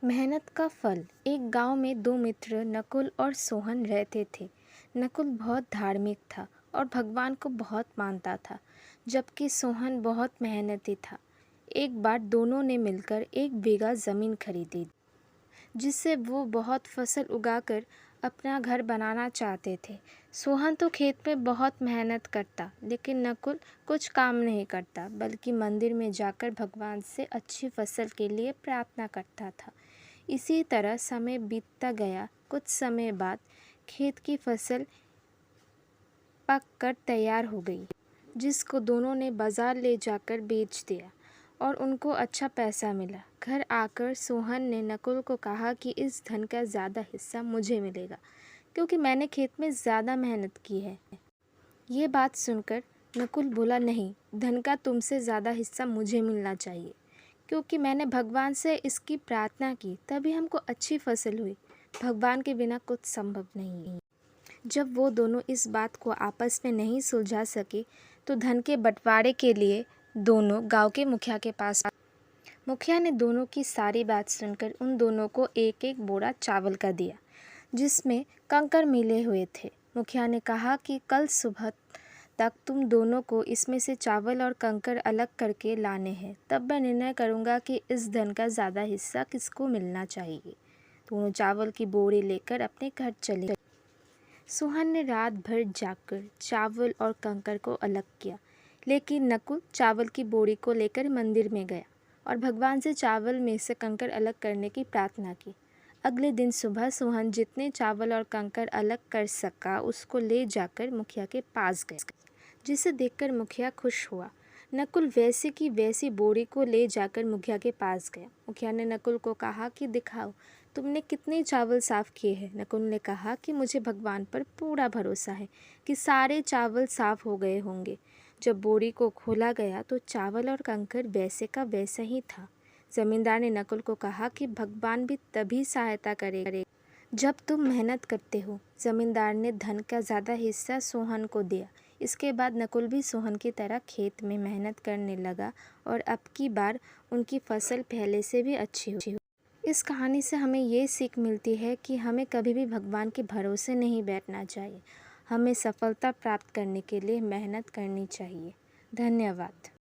मेहनत का फल। एक गांव में दो मित्र नकुल और सोहन रहते थे। नकुल बहुत धार्मिक था और भगवान को बहुत मानता था, जबकि सोहन बहुत मेहनती था। एक बार दोनों ने मिलकर 1 बीघा ज़मीन खरीदी, जिससे वो बहुत फसल उगाकर अपना घर बनाना चाहते थे। सोहन तो खेत में बहुत मेहनत करता, लेकिन नकुल कुछ काम नहीं करता, बल्कि मंदिर में जाकर भगवान से अच्छी फसल के लिए प्रार्थना करता था। इसी तरह समय बीतता गया। कुछ समय बाद खेत की फसल पक कर तैयार हो गई, जिसको दोनों ने बाज़ार ले जाकर बेच दिया और उनको अच्छा पैसा मिला। घर आकर सोहन ने नकुल को कहा कि इस धन का ज़्यादा हिस्सा मुझे मिलेगा, क्योंकि मैंने खेत में ज़्यादा मेहनत की है। ये बात सुनकर नकुल बोला, नहीं, धन का तुमसे ज़्यादा हिस्सा मुझे मिलना चाहिए, क्योंकि मैंने भगवान से इसकी प्रार्थना की, तभी हमको अच्छी फसल हुई। भगवान के बिना कुछ संभव नहीं। जब वो दोनों इस बात को आपस में नहीं सुलझा सके, तो धन के बंटवारे के लिए दोनों गांव के मुखिया के पास। मुखिया ने दोनों की सारी बात सुनकर उन दोनों को एक एक बोरा चावल का दिया, जिसमें कंकर मिले हुए थे। मुखिया ने कहा कि कल सुबह तक तुम दोनों को इसमें से चावल और कंकर अलग करके लाने हैं, तब मैं निर्णय करूँगा कि इस धन का ज़्यादा हिस्सा किसको मिलना चाहिए। दोनों चावल की बोरी लेकर अपने घर चले गए। सोहन ने रात भर जागकर चावल और कंकर को अलग किया, लेकिन नकुल चावल की बोरी को लेकर मंदिर में गया और भगवान से चावल में से कंकर अलग करने की प्रार्थना की। अगले दिन सुबह सोहन जितने चावल और कंकर अलग कर सका, उसको ले जाकर मुखिया के पास गया, जिसे देखकर मुखिया खुश हुआ। नकुल वैसे की वैसी बोरी को ले जाकर मुखिया के पास गया। मुखिया ने नकुल को कहा कि दिखाओ, तुमने कितने चावल साफ़ किए हैं। नकुल ने कहा कि मुझे भगवान पर पूरा भरोसा है कि सारे चावल साफ़ हो गए होंगे। जब बोरी को खोला गया तो चावल और कंकर वैसे का वैसा ही था। ज़मींदार ने नकुल को कहा कि भगवान भी तभी सहायता करेगा जब तुम मेहनत करते हो। ज़मींदार ने धन का ज़्यादा हिस्सा सोहन को दिया। इसके बाद नकुल भी सोहन की तरह खेत में मेहनत करने लगा और अब की बार उनकी फसल पहले से भी अच्छी हुई। इस कहानी से हमें ये सीख मिलती है कि हमें कभी भी भगवान के भरोसे नहीं बैठना चाहिए। हमें सफलता प्राप्त करने के लिए मेहनत करनी चाहिए। धन्यवाद।